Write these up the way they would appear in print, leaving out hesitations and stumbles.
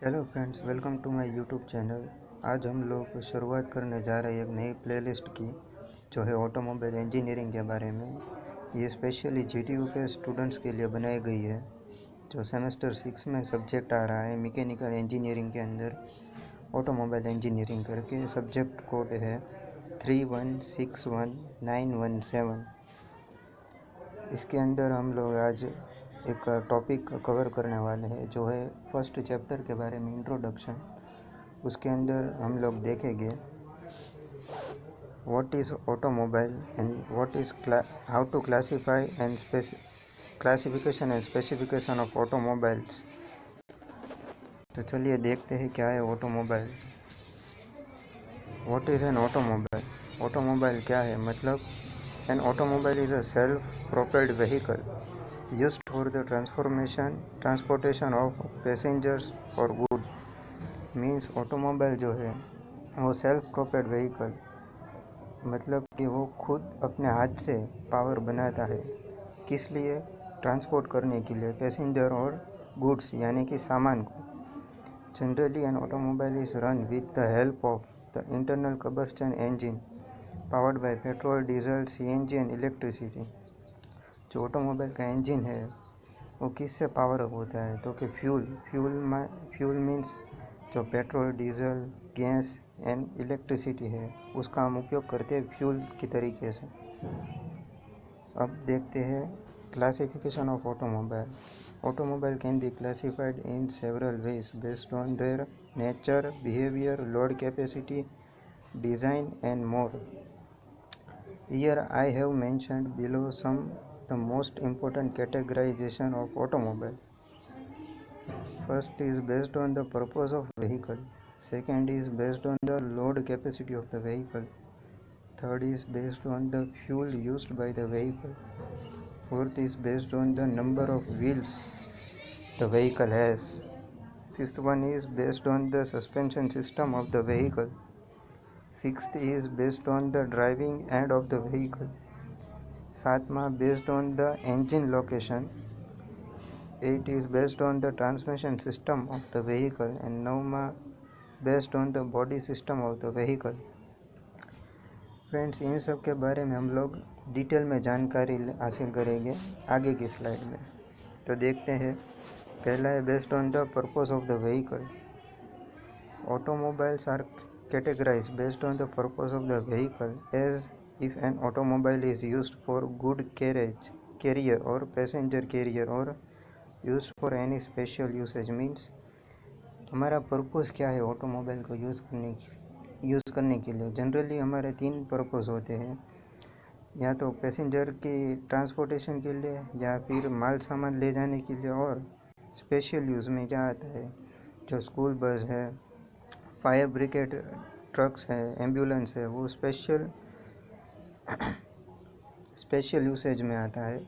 Hello friends, welcome to my YouTube channel. आज हम लोग शुरुआत करने जा रहे हैं एक नई प्लेलिस्ट की, जो है ऑटोमोबाइल इंजीनियरिंग के बारे में। ये स्पेशली जीटीयू के स्टूडेंट्स के लिए बनाई गई है, जो सेमेस्टर 6 में सब्जेक्ट आ रहा है मैकेनिकल इंजीनियरिंग के अंदर। ऑटोमोबाइल इंजीनियरिंग करके सब्जेक्ट कोड है 3161917। इसके अंदर हम लोग आज एक टॉपिक कवर करने वाले हैं, जो है फर्स्ट चैप्टर के बारे में इंट्रोडक्शन। उसके अंदर हम लोग देखेंगे what is automobile and what is how to classify and classification and specification of automobiles. तो चलिए देखते हैं क्या है automobile. What is an automobile? Automobile क्या है? मतलब an automobile is a self propelled vehicle used for the transportation of passengers or goods। Means automobile जो है वो सेल्फ प्रोपेल्ड व्हीकल, मतलब कि वो खुद अपने हाथ से पावर बनाता है। किस लिए? ट्रांसपोर्ट करने के लिए पैसेंजर और गुड्स यानी कि सामान को। Generally an automobile is run with the help of the internal combustion engine powered by petrol, diesel, CNG and electricity. जो ऑटोमोबाइल का इंजन है वो किससे पावर अप होता है? तो कि फ्यूल मीन्स जो petrol, diesel, gas and electricity है, उसका हम उपयोग करते हैं फ्यूल की तरीके से। अब देखते हैं classification of automobile. Automobile can be classified in several ways based on their nature, behaviour, load capacity, design and more. Here I have mentioned below some the most important categorization of automobile. First is based on the purpose of vehicle. Second is based on the load capacity of the vehicle. Third is based on the fuel used by the vehicle. Fourth is based on the number of wheels the vehicle has. Fifth one is based on the suspension system of the vehicle. Sixth is based on the driving end of the vehicle. सातवां based on the engine location. 8 is based on the transmission system of the vehicle and नौवां based on the body system of the vehicle। Friends, इन सब के बारे में हम लोग detail में जानकारी हासिल करेंगे आगे की स्लाइड में। तो देखते हैं। पहला है based on the purpose of the vehicle. Automobiles are categorized based on the purpose of the vehicle, as if an automobile is used for good carrier or passenger carrier or used for any special usage। Means हमारा purpose क्या है automobile को use करने के लिए। Generally हमारे 3 purpose होते हैं, या तो पैसेंजर की ट्रांसपोर्टेशन के लिए, या फिर माल सामान ले जाने के लिए, और स्पेशल यूज़ में क्या आता है, जो स्कूल बस है, फायर ब्रिगेड ट्रक्स है, एम्बुलेंस है, वो स्पेशल यूसेज में आता है।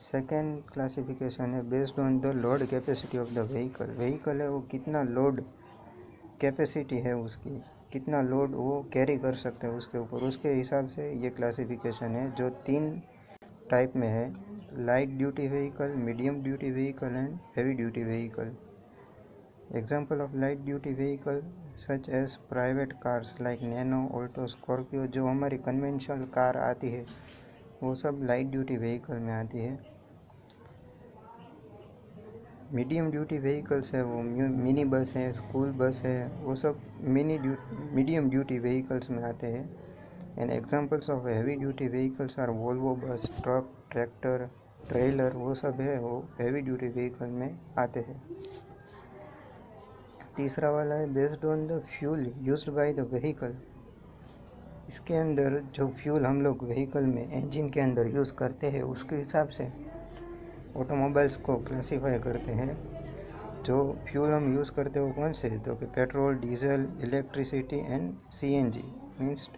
सेकेंड क्लासिफिकेशन है based on the load capacity of the vehicle है वो कितना लोड कैपेसिटी है उसकी, कितना लोड वो कैरी कर सकते हैं उसके ऊपर, उसके हिसाब से ये क्लासिफिकेशन है, जो 3 टाइप में है: light duty vehicle, medium duty vehicle and heavy duty vehicle. Example of light duty vehicle such as private cars like Nano, Alto, Scorpio. जो हमारी कन्वेंशनल कार आती है वो सब लाइट ड्यूटी व्हीकल में आती है। मीडियम ड्यूटी व्हीकल्स है वो मिनी बस है, स्कूल बस है, वो सब मीडियम ड्यूटी व्हीकल्स में आते हैं। And examples of heavy duty vehicles are Volvo bus, truck, tractor, trailer, वो सब है वो हैवी ड्यूटी व्हीकल में आते हैं। तीसरा वाला है based on the fuel used by the vehicle. इसके अंदर जो फ्यूल हम लोग व्हीकल में इंजन के अंदर यूज़ करते हैं उसके हिसाब से ऑटोमोबाइल्स को क्लासीफाई करते हैं। जो फ्यूल हम यूज़ करते हैं वो कौन से? तो कि petrol, diesel, electricity and CNG means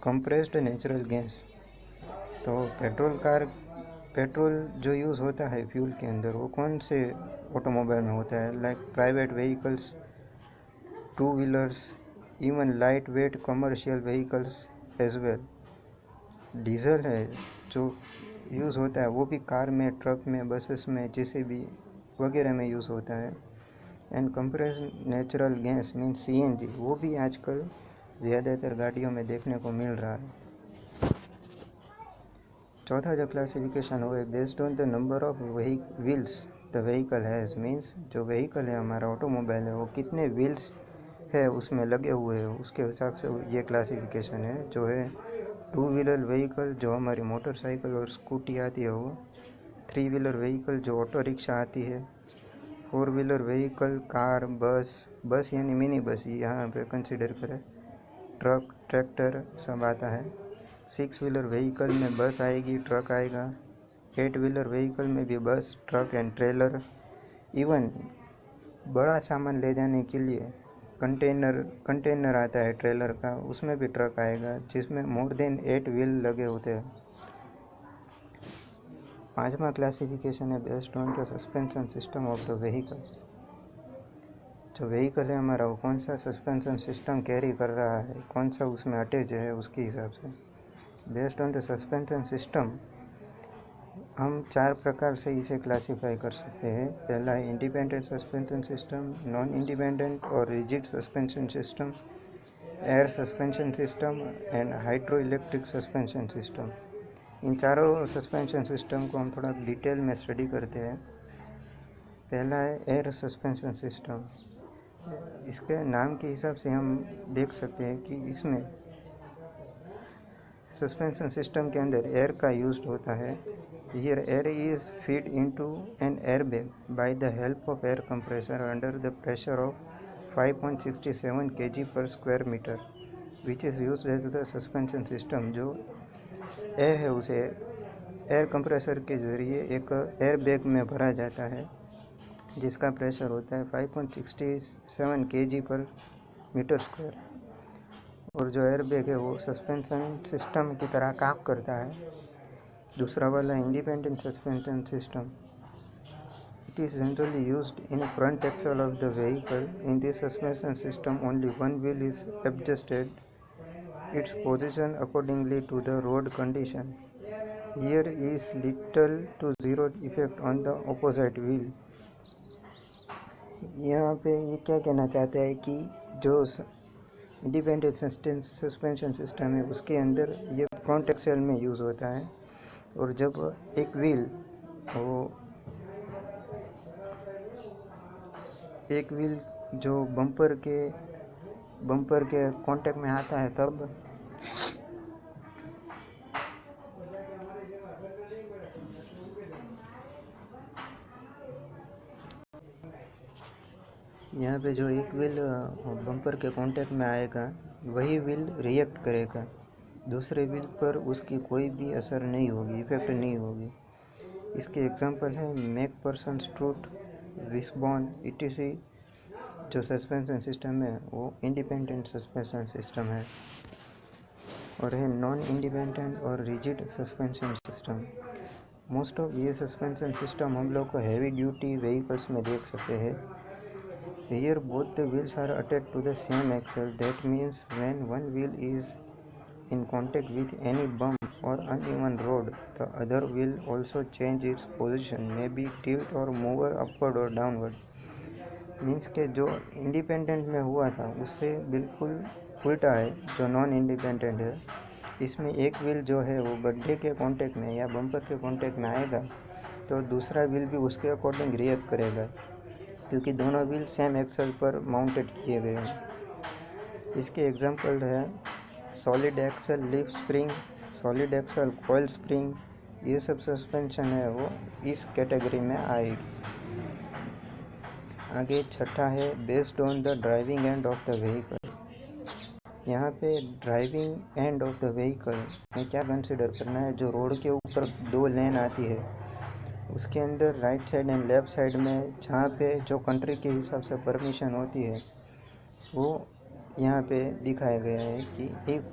compressed natural gas. तो पेट्रोल जो यूज़ होता है फ्यूल के अंदर वो कौन से ऑटोमोबाइल में होता है? Like private vehicles, 2 wheelers, even light weight commercial vehicles as well. Diesel है जो यूज़ होता है वो भी कार में, ट्रक में, बसेस में, जैसे भी वगैरह में यूज़ होता है। And compressed natural gas means CNG, वो भी आजकल ज़्यादातर गाड़ियों में देखने को मिल रहा है। चौथा जो क्लासिफिकेशन हुआ है based on the number of wheels the vehicle has, means जो व्हीकल है हमारा ऑटोमोबाइल है वो कितने व्हील्स है उसमें लगे हुए हैं उसके हिसाब से ये क्लासिफिकेशन है। जो है 2 व्हीलर व्हीकल जो हमारी मोटरसाइकिल और स्कूटी आती है वो, 3 व्हीलर व्हीकल जो ऑटो रिक्शा आती है, 4 व्हीलर व्हीकल कार, बस यानी मिनी बस यहाँ पे कंसिडर करें, ट्रक, ट्रैक्टर सब आता है। 6 व्हीलर व्हीकल में बस आएगी, ट्रक आएगा। 8 व्हीलर व्हीकल में भी बस, ट्रक एंड ट्रेलर। इवन बड़ा सामान ले जाने के लिए कंटेनर आता है ट्रेलर का, उसमें भी ट्रक आएगा जिसमें मोर देन 8 व्हील लगे होते हैं। पांचवा क्लासिफिकेशन है based on the suspension system of the vehicle. जो व्हीकल है हमारा वो कौन सा सस्पेंशन सिस्टम कैरी कर रहा है, कौन सा उसमें अटैच है, उसके हिसाब से based on the suspension system हम 4 प्रकार से इसे क्लासीफाई कर सकते हैं। पहला है independent suspension system, non independent और rigid suspension system, air suspension system and hydro electric suspension system. इन चारों सस्पेंशन सिस्टम को हम थोड़ा डिटेल में स्टडी करते हैं। पहला है एयर सस्पेंशन सिस्टम। इसके नाम के हिसाब से हम देख सकते हैं कि इसमें सस्पेंशन सिस्टम के अंदर एयर का यूज होता है। Here air is feed into an air bag by the help of air compressor under the pressure of 5.67 kg पर square meter which is use as the suspension system. जो air है उसे air compressor के ज़रिए एक air bag में भरा जाता है जिसका प्रेशर होता है 5.67 kg पर मीटर स्क्वायर, और जो एयर बैग है वो सस्पेंशन सिस्टम की तरह काम करता है। दूसरा वाला independent suspension system, it is generally used in front axle of the vehicle. In this suspension system only one wheel is adjusted its position accordingly to the road condition. Here is little to zero effect on the opposite wheel. यहाँ पे ये क्या कहना चाहता है कि जो independent suspension system है उसके अंदर ये फ्रंट एक्सेल में यूज़ होता है, और जब एक व्हील जो बम्पर के कांटेक्ट में आता है तब यहाँ पे जो एक व्हील बम्पर के कांटेक्ट में आएगा वही व्हील रिएक्ट करेगा, दूसरे व्हील पर उसकी कोई भी असर नहीं होगी, इफेक्ट नहीं होगी। इसके एग्जांपल है मैकफर्सन स्ट्रूट, विस्बॉर्न ETC। जो सस्पेंशन सिस्टम है वो इंडिपेंडेंट सस्पेंशन सिस्टम है, और है नॉन इंडिपेंडेंट और rigid suspension system. Most of ये सस्पेंशन सिस्टम हम लोग को हैवी ड्यूटी व्हीकल्स में देख सकते हैं। Here both the wheels are attached to the same axle. That means when one wheel is in contact with any bump or uneven road, the other wheel also change its position, maybe tilt or move upward or downward. Means के जो independent में हुआ था उससे बिल्कुल उल्टा है जो नॉन इंडिपेंडेंट है। इसमें एक व्हील जो है वो गड्ढे के कांटेक्ट में या बम्पर के कांटेक्ट में आएगा तो दूसरा व्हील भी उसके अकॉर्डिंग रिएक्ट करेगा, क्योंकि दोनों व्हील सेम एक्सल पर माउंटेड किए गए हैं। इसके एग्जांपल है solid axle leaf spring, solid axle coil spring. ये सब सस्पेंशन है वो इस कैटेगरी में आएगी। आगे छठा है based on the driving end of the vehicle. यहाँ पे driving end of the vehicle में क्या कंसिडर करना है, जो रोड के ऊपर 2 लेन आती है उसके अंदर right side and left side में जहाँ पे जो कंट्री के हिसाब से परमिशन होती है वो यहाँ पे दिखाया गया है कि इफ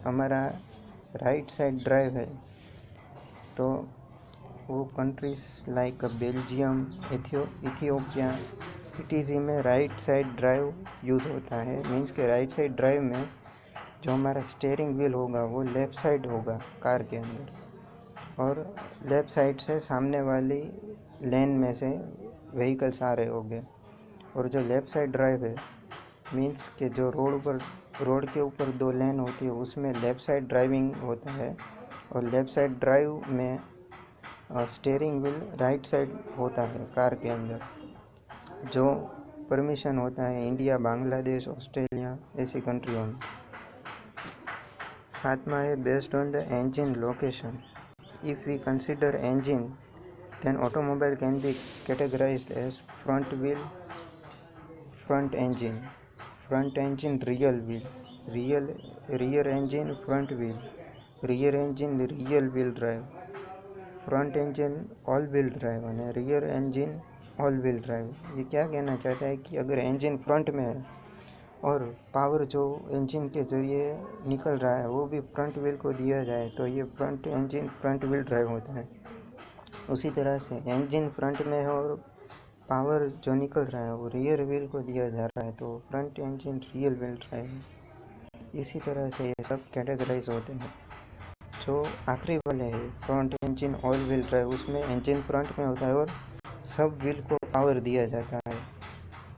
हमारा राइट साइड ड्राइव है तो वो countries like Belgium, Ethiopia, ETC में राइट साइड ड्राइव यूज़ होता है। मीन्स के राइट साइड ड्राइव में जो हमारा स्टीयरिंग व्हील होगा वो लेफ़्ट साइड होगा कार के अंदर, और लेफ़्ट साइड से सामने वाली लेन में से व्हीकल्स आ रहे होंगे। और जो लेफ़्ट साइड ड्राइव है मीन्स कि जो रोड के ऊपर 2 लेन होती है उसमें लेफ़्ट साइड ड्राइविंग होता है, और लेफ़्ट साइड ड्राइव में स्टीयरिंग व्हील राइट साइड होता है कार के अंदर, जो परमिशन होता है इंडिया, बांग्लादेश, ऑस्ट्रेलिया ऐसी कंट्रियों में। सातवां है based on the engine location. If we consider engine then automobile can be categorized as front wheel, front engine, rear wheel, rear engine front wheel, rear engine rear wheel drive, front engine all wheel drive और rear engine all wheel drive. ये क्या कहना चाहता है कि अगर engine front में है और पावर जो इंजन के ज़रिए निकल रहा है वो भी फ्रंट व्हील को दिया जाए तो ये front engine front wheel drive होता है। उसी तरह से इंजन फ्रंट में है और पावर जो निकल रहा है वो रियर व्हील को दिया जा रहा है तो front engine rear wheel drive है। इसी तरह से ये सब कैटेगराइज होते हैं। जो आखिरी वाले है front engine all wheel drive, उसमें इंजन फ्रंट में होता है और सब व्हील को पावर दिया जाता है,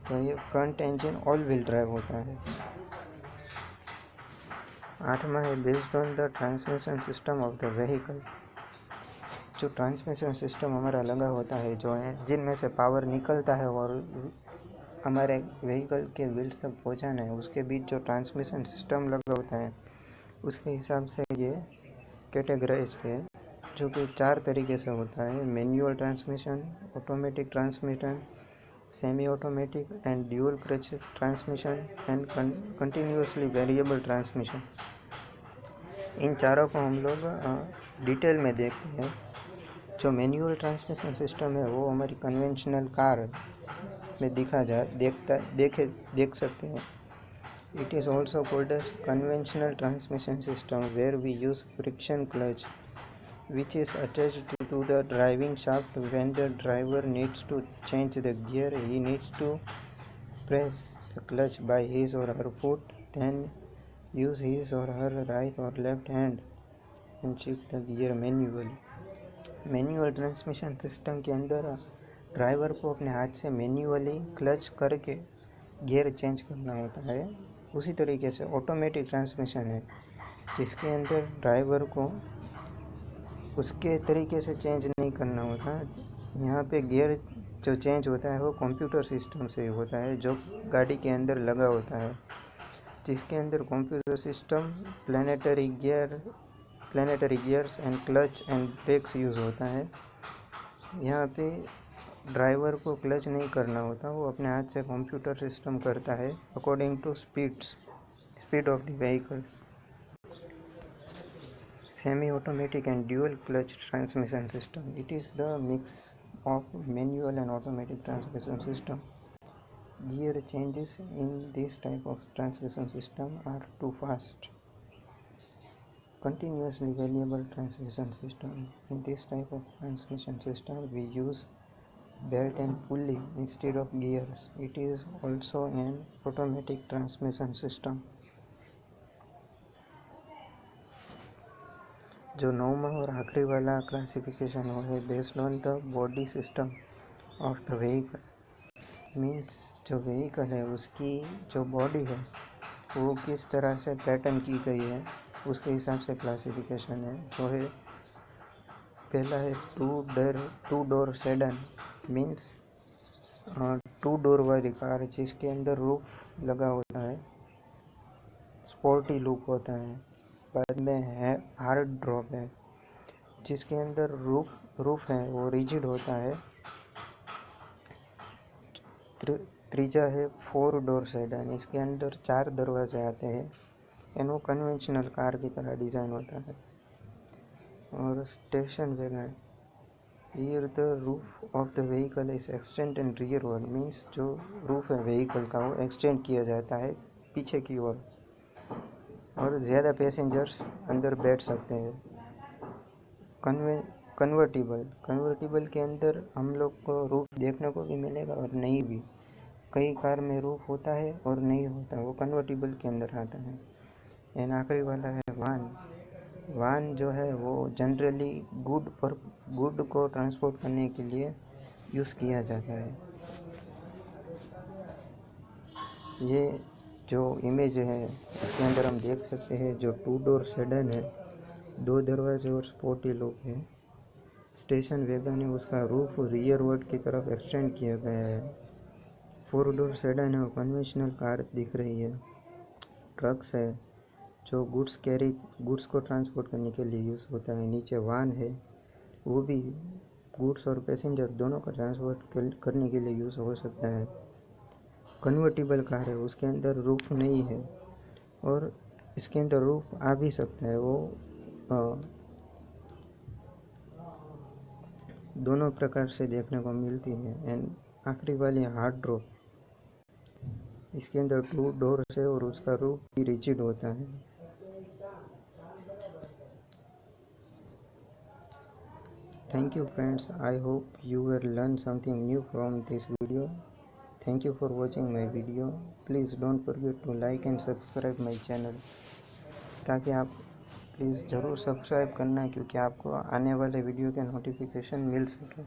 तो ये front engine all wheel drive होता है। आठवां है based on the transmission system of the vehicle. जो ट्रांसमिशन सिस्टम हमारा लगा होता है, जो है जिनमें से पावर निकलता है और हमारे व्हीकल के व्हील्स तक पहुंचाना है, उसके बीच जो ट्रांसमिशन सिस्टम लगा होता है उसके हिसाब से ये कैटेगराइज है, जो कि 4 तरीके से होता है: manual transmission, automatic transmission, semi automatic and dual clutch transmission and continuously variable transmission. इन चारों को हम लोग डिटेल में देखते हैं। जो मैनुअल ट्रांसमिशन सिस्टम है वो हमारी कन्वेंशनल कार में देख सकते हैं। It is also called as conventional transmission system where we use friction clutch which is attached to the driving shaft. When the driver needs to change the gear, he needs to press the clutch by his or her foot, then use his or her right or left hand and shift the gear manually. Manual transmission system के अंदर driver को अपने हाथ से manually clutch करके gear change करना होता है। उसी तरीके से ऑटोमेटिक ट्रांसमिशन है जिसके अंदर ड्राइवर को उसके तरीके से चेंज नहीं करना होता। यहाँ पे गियर जो चेंज होता है वो कंप्यूटर सिस्टम से होता है जो गाड़ी के अंदर लगा होता है, जिसके अंदर computer system planetary gears and clutch and brakes use होता है। यहाँ पे ड्राइवर को क्लच नहीं करना होता, वो अपने हाथ से कंप्यूटर सिस्टम करता है according to speed of the vehicle. Semi-automatic and dual clutch transmission system. It is the mix of manual and automatic transmission system. Gear changes in this type of transmission system are too fast. Continuously variable transmission system. In this type of transmission system we use belt and pulley instead of gears. It is also an automatic transmission system. जो 9वां और आखिरी वाला classification है based on the body system of the vehicle. Means जो vehicle है उसकी जो body है वो किस तरह से पैटर्न की गई है उसके हिसाब से क्लासिफिकेशन है। जो है पहला है टू डोर सेडन। मीन्स 2 डोर वाली कार जिसके अंदर रूफ लगा होता है, स्पोर्टी लुक होता है। बाद में है हार्ड ड्रॉप है जिसके अंदर रूफ है वो रिजिड होता है। तीजा है 4 डोर सेडान, इसके अंदर 4 दरवाजे आते हैं एंड वो कन्वेंशनल कार की तरह डिज़ाइन होता है। और station wagon, here the roof of the vehicle is extend and rearward. Means जो रूफ है व्हीकल का वो एक्सटेंड किया जाता है पीछे की ओर और ज़्यादा पैसेंजर्स अंदर बैठ सकते हैं। कन्वर्टिबल के अंदर हम लोग को रूफ देखने को भी मिलेगा और नहीं भी। कई कार में रूफ होता है और नहीं होता, वो कन्वर्टिबल के अंदर आता है। एंड आखिरी वाला है वान जो है वो जनरली गुड को ट्रांसपोर्ट करने के लिए यूज़ किया जाता है। ये जो इमेज है इसके अंदर हम देख सकते हैं जो 2 डोर सेडान है, 2 दरवाजे और स्पोर्टी लुक है। स्टेशन वैगन है, उसका रूफ रियर वर्ड की तरफ एक्सटेंड किया गया है। 4 डोर सेडान है और कन्वेंशनल कार दिख रही है। ट्रक्स है जो गुड्स को ट्रांसपोर्ट करने के लिए यूज़ होता है। नीचे वान है, वो भी गुड्स और पैसेंजर दोनों का ट्रांसपोर्ट करने के लिए यूज़ हो सकता है। कन्वर्टिबल कार है, उसके अंदर रूफ नहीं है और इसके अंदर रूफ आ भी सकता है। वो दोनों प्रकार से देखने को मिलती है। एंड आखिरी वाली हार्ड ड्रॉप, इसके अंदर 2 डोर है और उसका रूफ भी रिजिड होता है। Thank you friends, I hope you will learn something new from this video. Thank you for watching my video. Please don't forget to like and subscribe my channel, ताकि आप please ज़रूर subscribe करना क्योंकि आपको आने वाले वीडियो के notification मिल सके।